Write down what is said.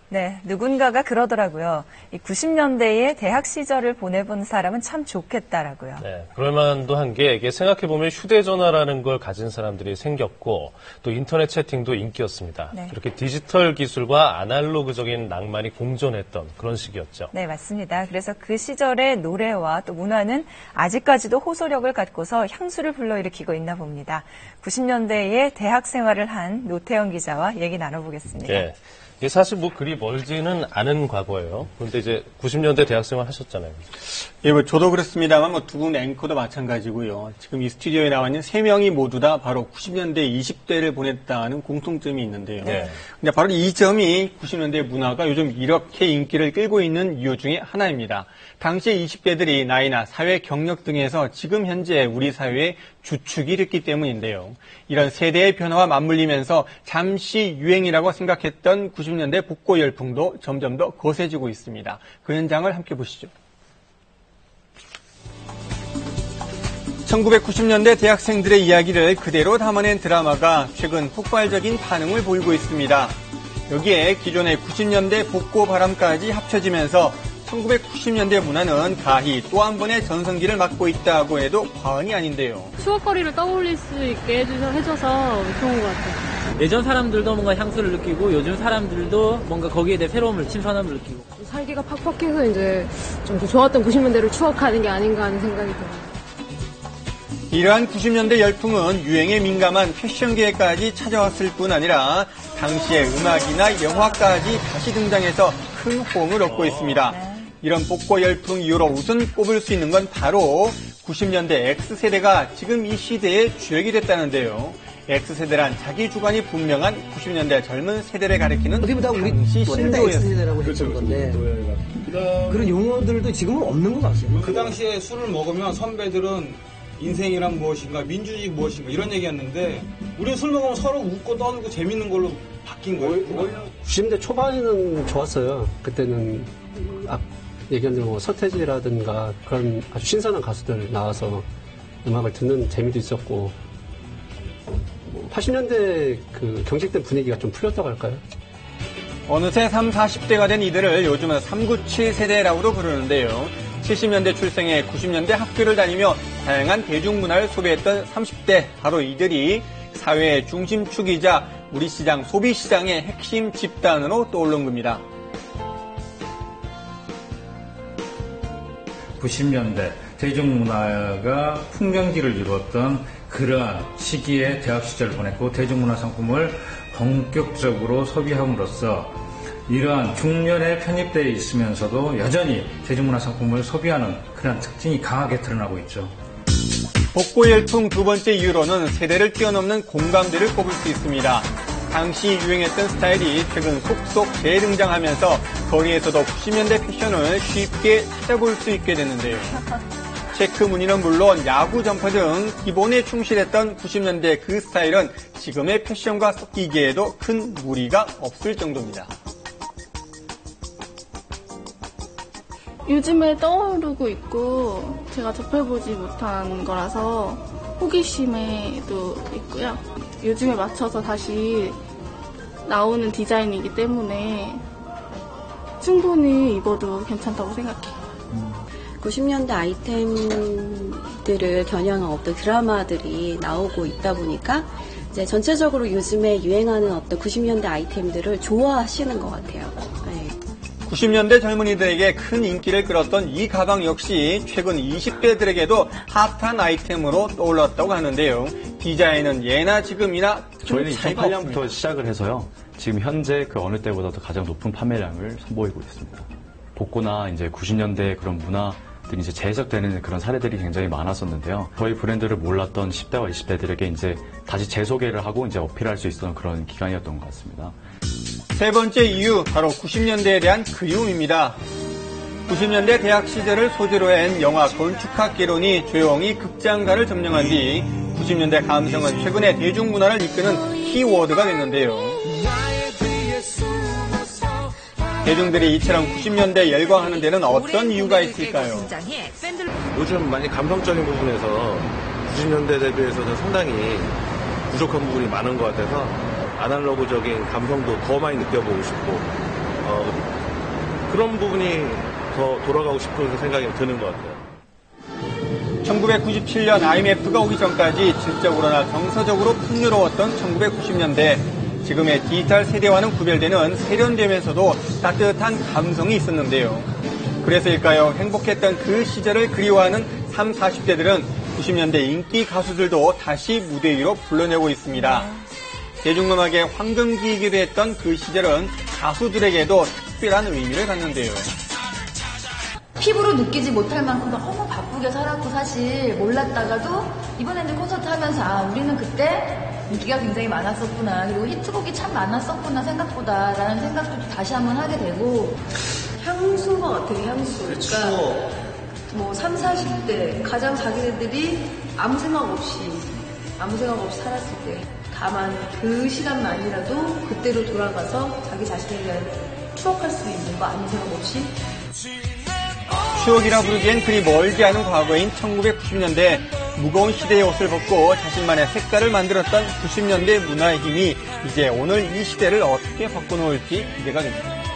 네, 누군가가 그러더라고요. 이 90년대의 대학 시절을 보내본 사람은 참 좋겠다라고요. 네, 그럴만도 한 게 이게 생각해보면 휴대전화라는 걸 가진 사람들이 생겼고 또 인터넷 채팅도 인기였습니다. 네. 이렇게 디지털 기술과 아날로그적인 낭만이 공존했던 그런 시기였죠. 네, 맞습니다. 그래서 그 시절의 노래와 또 문화는 아직까지도 호소력을 갖고서 향수를 불러일으키고 있나 봅니다. 90년대에 대학 생활을 한 노태영 기자와 얘기 나눠보겠습니다. 예. 이게 사실 뭐 그리 멀지는 않은 과거예요. 그런데 이제 90년대 대학생활 하셨잖아요. 예, 뭐 저도 그렇습니다만 뭐 두 분 앵커도 마찬가지고요. 지금 이 스튜디오에 나와 있는 세 명이 모두 다 바로 90년대 20대를 보냈다는 공통점이 있는데요. 네. 근데 바로 이 점이 90년대 문화가 요즘 이렇게 인기를 끌고 있는 이유 중에 하나입니다. 당시 20대들이 나이나 사회 경력 등에서 지금 현재 우리 사회의 주축이 됐기 때문인데요. 이런 세대의 변화와 맞물리면서 잠시 유행이라고 생각했던 90년대 복고 열풍도 점점 더 거세지고 있습니다. 그 현장을 함께 보시죠. 1990년대 대학생들의 이야기를 그대로 담아낸 드라마가 최근 폭발적인 반응을 보이고 있습니다. 여기에 기존의 90년대 복고 바람까지 합쳐지면서 1990년대 문화는 가히 또 한 번의 전성기를 맞고 있다고 해도 과언이 아닌데요. 추억거리를 떠올릴 수 있게 해줘서 좋은 것 같아요. 예전 사람들도 뭔가 향수를 느끼고 요즘 사람들도 뭔가 거기에 대해 새로움을, 신선함을 느끼고. 살기가 팍팍해서 이제 좀 더 좋았던 90년대를 추억하는 게 아닌가 하는 생각이 들어요. 이러한 90년대 열풍은 유행에 민감한 패션계까지 찾아왔을 뿐 아니라 당시의 음악이나 영화까지 다시 등장해서 큰 호응을 얻고 있습니다. 이런 복고 열풍 이후로 우선 꼽을 수 있는 건 바로 90년대 X세대가 지금 이 시대의 주역이 됐다는데요. X세대란 자기 주관이 분명한 90년대 젊은 세대를 가리키는 어디보다 우리 당시 신도였습니다. X세대라고 했던 건데 그런 용어들도 지금은 없는 것 같아요. 그 당시에 술을 먹으면 선배들은 인생이란 무엇인가, 민주주의 무엇인가 이런 얘기였는데 우리는 술 먹으면 서로 웃고 떠들고 재밌는 걸로 바뀐 거예요. 90년대 초반에는 좋았어요. 그때는 얘기한 대로 뭐 서태지라든가 그런 아주 신선한 가수들 나와서 음악을 듣는 재미도 있었고 80년대 그 경직된 분위기가 좀 풀렸다고 할까요? 어느새 30, 40대가 된 이들을 요즘은 397 세대라고도 부르는데요. 70년대 출생에 90년대 학교를 다니며 다양한 대중문화를 소비했던 30대, 바로 이들이 사회의 중심축이자 우리 시장, 소비시장의 핵심 집단으로 떠오른 겁니다. 90년대 대중문화가 풍경기를 이루었던 그러한 시기에 대학 시절을 보냈고 대중문화 상품을 본격적으로 소비함으로써 이러한 중년에 편입되어 있으면서도 여전히 대중문화 상품을 소비하는 그런 특징이 강하게 드러나고 있죠. 복고 열풍 두 번째 이유로는 세대를 뛰어넘는 공감대를 꼽을 수 있습니다. 당시 유행했던 스타일이 최근 속속 재등장하면서 거리에서도 90년대 패션을 쉽게 찾아볼 수 있게 됐는데요. 체크 무늬는 물론 야구 점퍼 등 기본에 충실했던 90년대 그 스타일은 지금의 패션과 섞이기에도 큰 무리가 없을 정도입니다. 요즘에 떠오르고 있고 제가 접해보지 못한 거라서 호기심에도 있고요. 요즘에 맞춰서 다시 나오는 디자인이기 때문에 충분히 입어도 괜찮다고 생각해요. 90년대 아이템들을 겨냥한 어떤 드라마들이 나오고 있다 보니까 이제 전체적으로 요즘에 유행하는 어떤 90년대 아이템들을 좋아하시는 것 같아요. 네. 90년대 젊은이들에게 큰 인기를 끌었던 이 가방 역시 최근 20대들에게도 핫한 아이템으로 떠올랐다고 하는데요. 디자인은 예나 지금이나 저희는 차이가 2008년부터 시작을 해서요. 지금 현재 그 어느 때보다도 가장 높은 판매량을 선보이고 있습니다. 복고나 이제 90년대 그런 문화들이 이제 재해석되는 그런 사례들이 굉장히 많았었는데요. 저희 브랜드를 몰랐던 10대와 20대들에게 이제 다시 재소개를 하고 이제 어필할 수 있었던 그런 기간이었던 것 같습니다. 세 번째 이유, 바로 90년대에 대한 그리움입니다. 90년대 대학 시절을 소재로 한 영화 건축학개론이 조용히 극장가를 점령한 뒤 90년대 감성은 최근의 대중문화를 이끄는 키워드가 됐는데요. 대중들이 이처럼 90년대 열광하는 데는 어떤 이유가 있을까요? 요즘 많이 감성적인 부분에서 90년대 대비해서는 상당히 부족한 부분이 많은 것 같아서 아날로그적인 감성도 더 많이 느껴보고 싶고 그런 부분이 더 돌아가고 싶은 생각이 드는 것 같아요. 1997년 IMF가 오기 전까지 질적으로나 정서적으로 풍요로웠던 1990년대. 지금의 디지털 세대와는 구별되는 세련되면서도 따뜻한 감성이 있었는데요. 그래서일까요? 행복했던 그 시절을 그리워하는 30, 40대들은 90년대 인기 가수들도 다시 무대 위로 불러내고 있습니다. 대중음악의 황금기이기도 했던 그 시절은 가수들에게도 특별한 의미를 갖는데요. 피부로 느끼지 못할 만큼 너무 바쁘게 살았고 사실 몰랐다가도 이번에는 콘서트 하면서 아 우리는 그때 인기가 굉장히 많았었구나 그리고 히트곡이 참 많았었구나 생각보다 라는 생각도 다시 한번 하게 되고 향수인 것 같아요. 향수. 그러니까 뭐 30, 40대 가장 자기네들이 아무 생각 없이 살았을 때 다만 그 시간만이라도 그때로 돌아가서 자기 자신에 대한 추억할 수 있는 거 아무 생각 없이 추억이라 부르기엔 그리 멀지 않은 과거인 1990년대 무거운 시대의 옷을 벗고 자신만의 색깔을 만들었던 90년대 문화의 힘이 이제 오늘 이 시대를 어떻게 바꿔놓을지 기대가 됩니다.